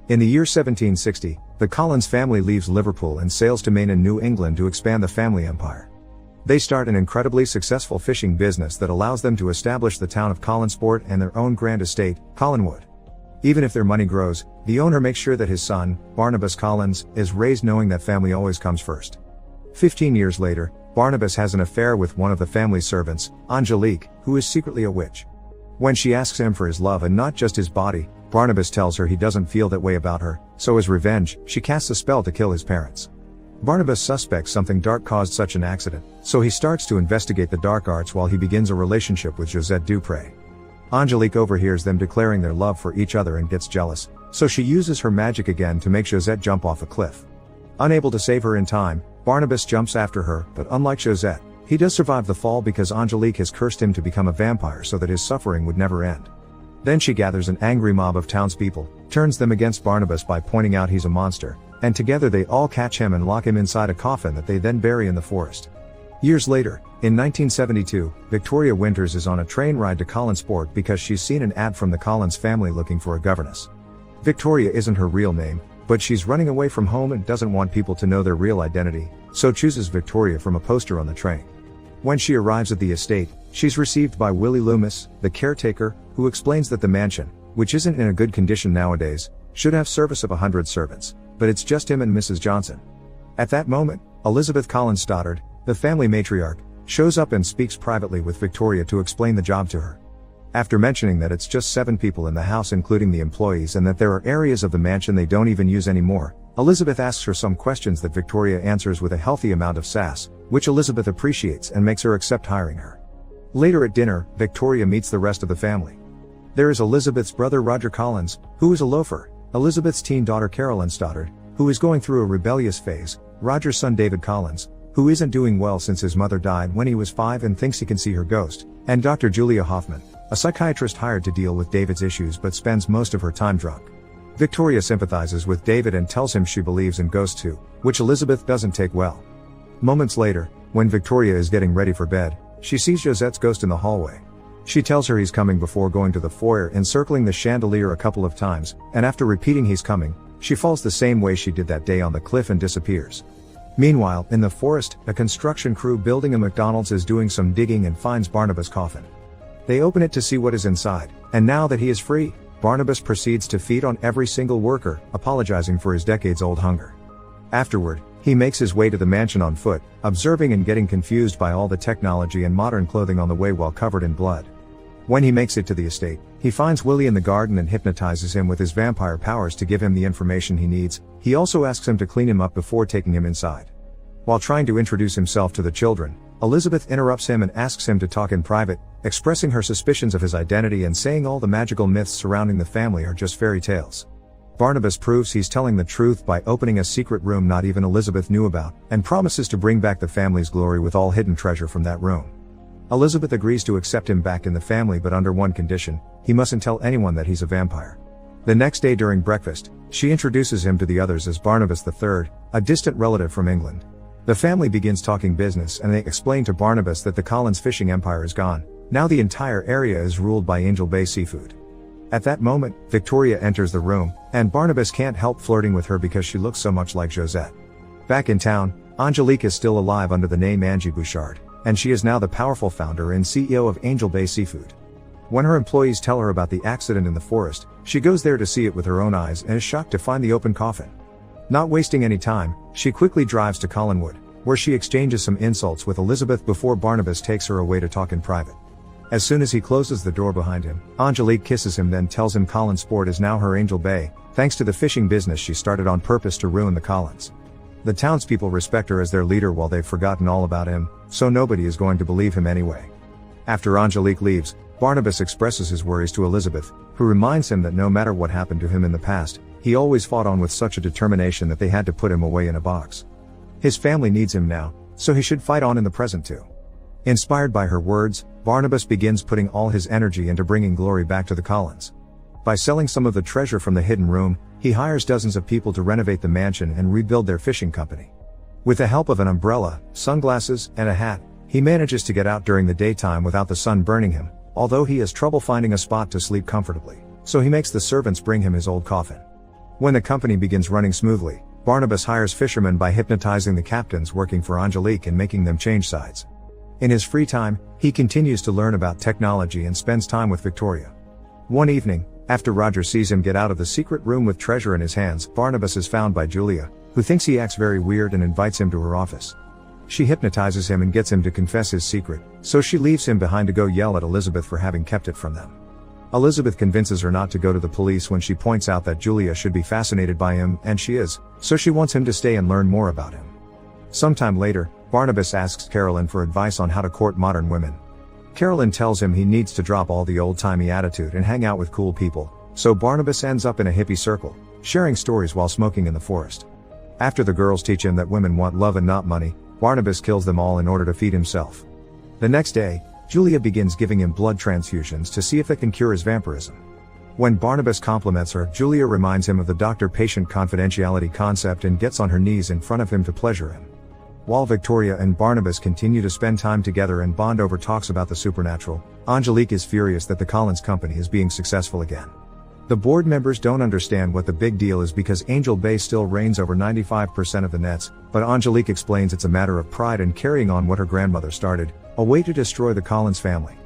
In the year 1760, the Collins family leaves Liverpool and sails to Maine in New England to expand the family empire. They start an incredibly successful fishing business that allows them to establish the town of Collinsport and their own grand estate, Collinwood. Even if their money grows, the owner makes sure that his son, Barnabas Collins, is raised knowing that family always comes first. 15 years later, Barnabas has an affair with one of the family's servants, Angelique, who is secretly a witch. When she asks him for his love and not just his body, Barnabas tells her he doesn't feel that way about her, so as revenge, she casts a spell to kill his parents. Barnabas suspects something dark caused such an accident, so he starts to investigate the dark arts while he begins a relationship with Josette Dupré. Angelique overhears them declaring their love for each other and gets jealous, so she uses her magic again to make Josette jump off a cliff. Unable to save her in time, Barnabas jumps after her, but unlike Josette, he does survive the fall because Angelique has cursed him to become a vampire so that his suffering would never end. Then she gathers an angry mob of townspeople, turns them against Barnabas by pointing out he's a monster, and together they all catch him and lock him inside a coffin that they then bury in the forest. Years later, in 1972, Victoria Winters is on a train ride to Collinsport because she's seen an ad from the Collins family looking for a governess. Victoria isn't her real name, but she's running away from home and doesn't want people to know their real identity, so chooses Victoria from a poster on the train. When she arrives at the estate, she's received by Willie Loomis, the caretaker, who explains that the mansion, which isn't in a good condition nowadays, should have service of 100 servants, but it's just him and Mrs. Johnson. At that moment, Elizabeth Collins Stoddard, the family matriarch, shows up and speaks privately with Victoria to explain the job to her. After mentioning that it's just 7 people in the house including the employees and that there are areas of the mansion they don't even use anymore, Elizabeth asks her some questions that Victoria answers with a healthy amount of sass, which Elizabeth appreciates and makes her accept hiring her. Later at dinner, Victoria meets the rest of the family. There is Elizabeth's brother Roger Collins, who is a loafer, Elizabeth's teen daughter Carolyn Stoddard, who is going through a rebellious phase, Roger's son David Collins, who isn't doing well since his mother died when he was 5 and thinks he can see her ghost, and Dr. Julia Hoffman, a psychiatrist hired to deal with David's issues but spends most of her time drunk. Victoria sympathizes with David and tells him she believes in ghosts too, which Elizabeth doesn't take well. Moments later, when Victoria is getting ready for bed, she sees Josette's ghost in the hallway. She tells her he's coming before going to the foyer and circling the chandelier a couple of times, and after repeating he's coming, she falls the same way she did that day on the cliff and disappears. Meanwhile, in the forest, a construction crew building a McDonald's is doing some digging and finds Barnabas' coffin. They open it to see what is inside, and now that he is free, Barnabas proceeds to feed on every single worker, apologizing for his decades-old hunger. Afterward, he makes his way to the mansion on foot, observing and getting confused by all the technology and modern clothing on the way while covered in blood. When he makes it to the estate, he finds Willie in the garden and hypnotizes him with his vampire powers to give him the information he needs. He also asks him to clean him up before taking him inside. While trying to introduce himself to the children, Elizabeth interrupts him and asks him to talk in private, expressing her suspicions of his identity and saying all the magical myths surrounding the family are just fairy tales. Barnabas proves he's telling the truth by opening a secret room not even Elizabeth knew about, and promises to bring back the family's glory with all hidden treasure from that room. Elizabeth agrees to accept him back in the family but under one condition: he mustn't tell anyone that he's a vampire. The next day during breakfast, she introduces him to the others as Barnabas III, a distant relative from England. The family begins talking business and they explain to Barnabas that the Collins fishing empire is gone. Now the entire area is ruled by Angel Bay Seafood. At that moment, Victoria enters the room, and Barnabas can't help flirting with her because she looks so much like Josette. Back in town, Angelique is still alive under the name Angie Bouchard, and she is now the powerful founder and CEO of Angel Bay Seafood. When her employees tell her about the accident in the forest, she goes there to see it with her own eyes and is shocked to find the open coffin. Not wasting any time, she quickly drives to Collinwood, where she exchanges some insults with Elizabeth before Barnabas takes her away to talk in private. As soon as he closes the door behind him, Angelique kisses him, then tells him Collinsport is now her Angel Bay, thanks to the fishing business she started on purpose to ruin the Collins. The townspeople respect her as their leader while they've forgotten all about him, so nobody is going to believe him anyway. After Angelique leaves, Barnabas expresses his worries to Elizabeth, who reminds him that no matter what happened to him in the past, he always fought on with such a determination that they had to put him away in a box. His family needs him now, so he should fight on in the present too. Inspired by her words, Barnabas begins putting all his energy into bringing glory back to the Collins. By selling some of the treasure from the hidden room, he hires dozens of people to renovate the mansion and rebuild their fishing company. With the help of an umbrella, sunglasses, and a hat, he manages to get out during the daytime without the sun burning him, although he has trouble finding a spot to sleep comfortably, so he makes the servants bring him his old coffin. When the company begins running smoothly, Barnabas hires fishermen by hypnotizing the captains working for Angelique and making them change sides. In his free time, he continues to learn about technology and spends time with Victoria. One evening, after Roger sees him get out of the secret room with treasure in his hands, Barnabas is found by Julia, who thinks he acts very weird and invites him to her office. She hypnotizes him and gets him to confess his secret, so she leaves him behind to go yell at Elizabeth for having kept it from them. Elizabeth convinces her not to go to the police when she points out that Julia should be fascinated by him, and she is, so she wants him to stay and learn more about him. Sometime later, Barnabas asks Carolyn for advice on how to court modern women. Carolyn tells him he needs to drop all the old-timey attitude and hang out with cool people, so Barnabas ends up in a hippie circle, sharing stories while smoking in the forest. After the girls teach him that women want love and not money, Barnabas kills them all in order to feed himself. The next day, Julia begins giving him blood transfusions to see if it can cure his vampirism. When Barnabas compliments her, Julia reminds him of the doctor-patient confidentiality concept and gets on her knees in front of him to pleasure him. While Victoria and Barnabas continue to spend time together and bond over talks about the supernatural, Angelique is furious that the Collins company is being successful again. The board members don't understand what the big deal is because Angel Bay still reigns over 95% of the nets, but Angelique explains it's a matter of pride and carrying on what her grandmother started, a way to destroy the Collins family.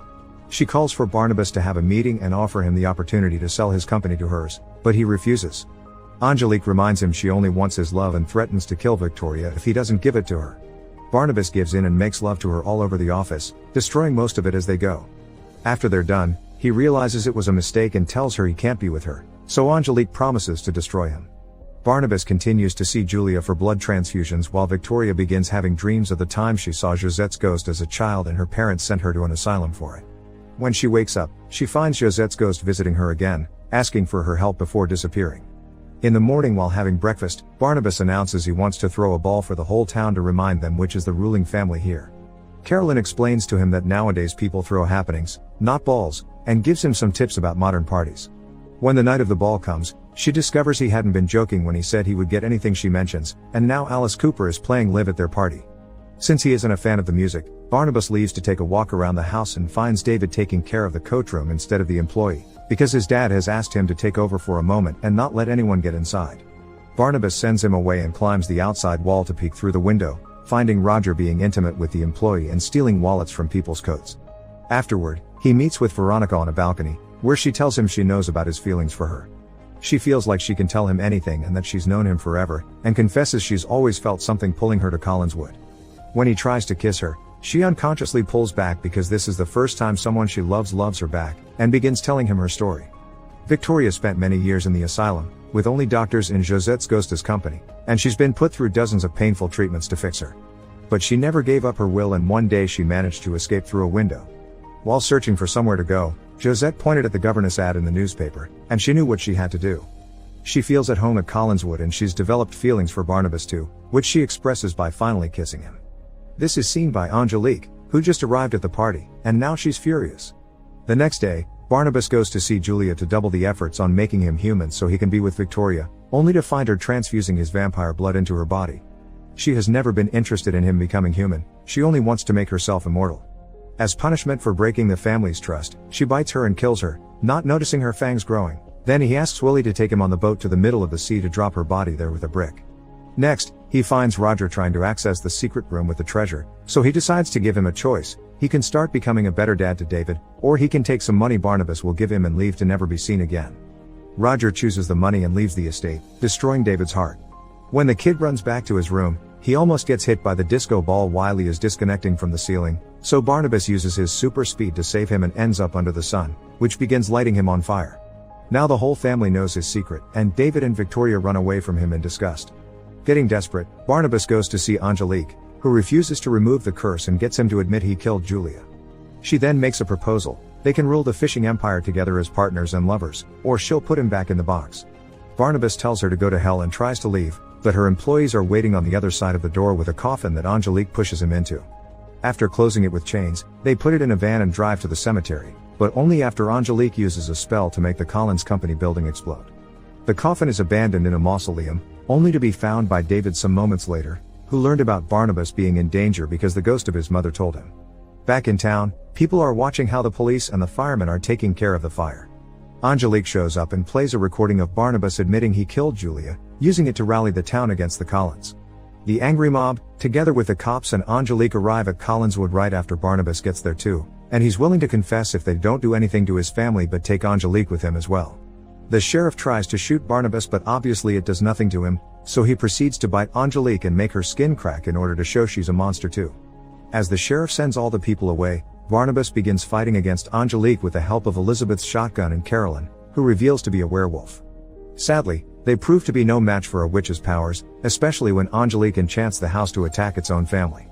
She calls for Barnabas to have a meeting and offer him the opportunity to sell his company to hers, but he refuses. Angelique reminds him she only wants his love and threatens to kill Victoria if he doesn't give it to her. Barnabas gives in and makes love to her all over the office, destroying most of it as they go. After they're done, he realizes it was a mistake and tells her he can't be with her, so Angelique promises to destroy him. Barnabas continues to see Julia for blood transfusions while Victoria begins having dreams of the time she saw Josette's ghost as a child and her parents sent her to an asylum for it. When she wakes up, she finds Josette's ghost visiting her again, asking for her help before disappearing. In the morning while having breakfast, Barnabas announces he wants to throw a ball for the whole town to remind them which is the ruling family here. Carolyn explains to him that nowadays people throw happenings, not balls, and gives him some tips about modern parties. When the night of the ball comes, she discovers he hadn't been joking when he said he would get anything she mentions, and now Alice Cooper is playing live at their party. Since he isn't a fan of the music, Barnabas leaves to take a walk around the house and finds David taking care of the coach room instead of the employee, because his dad has asked him to take over for a moment and not let anyone get inside. Barnabas sends him away and climbs the outside wall to peek through the window, finding Roger being intimate with the employee and stealing wallets from people's coats. Afterward, he meets with Veronica on a balcony, where she tells him she knows about his feelings for her. She feels like she can tell him anything and that she's known him forever, and confesses she's always felt something pulling her to Collinswood. When he tries to kiss her, she unconsciously pulls back because this is the first time someone she loves her back, and begins telling him her story. Victoria spent many years in the asylum, with only doctors in Josette's ghost as company, and she's been put through dozens of painful treatments to fix her. But she never gave up her will, and one day she managed to escape through a window. While searching for somewhere to go, Josette pointed at the governess ad in the newspaper, and she knew what she had to do. She feels at home at Collinswood and she's developed feelings for Barnabas too, which she expresses by finally kissing him. This is seen by Angelique, who just arrived at the party, and now she's furious. The next day, Barnabas goes to see Julia to double the efforts on making him human so he can be with Victoria, only to find her transfusing his vampire blood into her body. She has never been interested in him becoming human, she only wants to make herself immortal. As punishment for breaking the family's trust, she bites her and kills her, not noticing her fangs growing. Then he asks Willie to take him on the boat to the middle of the sea to drop her body there with a brick. Next, he finds Roger trying to access the secret room with the treasure, so he decides to give him a choice. He can start becoming a better dad to David, or he can take some money Barnabas will give him and leave to never be seen again. Roger chooses the money and leaves the estate, destroying David's heart. When the kid runs back to his room, he almost gets hit by the disco ball while he is disconnecting from the ceiling, so Barnabas uses his super speed to save him and ends up under the sun, which begins lighting him on fire. Now the whole family knows his secret, and David and Victoria run away from him in disgust. Getting desperate, Barnabas goes to see Angelique, who refuses to remove the curse and gets him to admit he killed Julia. She then makes a proposal: they can rule the fishing empire together as partners and lovers, or she'll put him back in the box. Barnabas tells her to go to hell and tries to leave, but her employees are waiting on the other side of the door with a coffin that Angelique pushes him into. After closing it with chains, they put it in a van and drive to the cemetery, but only after Angelique uses a spell to make the Collins Company building explode. The coffin is abandoned in a mausoleum, only to be found by David some moments later, who learned about Barnabas being in danger because the ghost of his mother told him. Back in town, people are watching how the police and the firemen are taking care of the fire. Angelique shows up and plays a recording of Barnabas admitting he killed Julia, using it to rally the town against the Collins. The angry mob, together with the cops and Angelique, arrive at Collinswood right after Barnabas gets there too, and he's willing to confess if they don't do anything to his family but take Angelique with him as well. The sheriff tries to shoot Barnabas, but obviously it does nothing to him, so he proceeds to bite Angelique and make her skin crack in order to show she's a monster too. As the sheriff sends all the people away, Barnabas begins fighting against Angelique with the help of Elizabeth's shotgun and Carolyn, who reveals to be a werewolf. Sadly, they prove to be no match for a witch's powers, especially when Angelique enchants the house to attack its own family.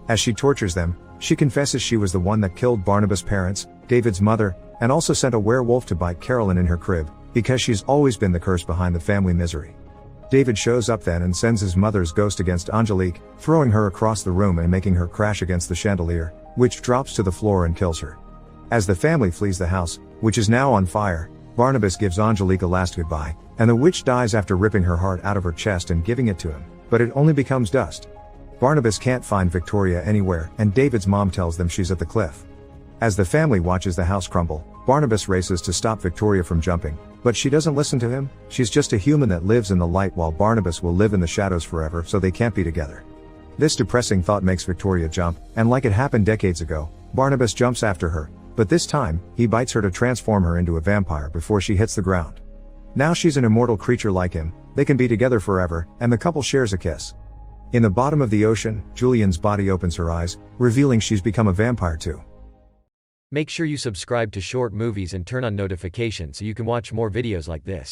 As she tortures them, she confesses she was the one that killed Barnabas' parents, David's mother, and also sent a werewolf to bite Carolyn in her crib, because she's always been the curse behind the family misery. David shows up then and sends his mother's ghost against Angelique, throwing her across the room and making her crash against the chandelier, which drops to the floor and kills her. As the family flees the house, which is now on fire, Barnabas gives Angelique a last goodbye, and the witch dies after ripping her heart out of her chest and giving it to him, but it only becomes dust. Barnabas can't find Victoria anywhere, and David's mom tells them she's at the cliff. As the family watches the house crumble, Barnabas races to stop Victoria from jumping, but she doesn't listen to him. She's just a human that lives in the light while Barnabas will live in the shadows forever, so they can't be together. This depressing thought makes Victoria jump, and like it happened decades ago, Barnabas jumps after her, but this time, he bites her to transform her into a vampire before she hits the ground. Now she's an immortal creature like him, they can be together forever, and the couple shares a kiss. In the bottom of the ocean, Julian's body opens her eyes, revealing she's become a vampire too. Make sure you subscribe to Short Movies and turn on notifications so you can watch more videos like this.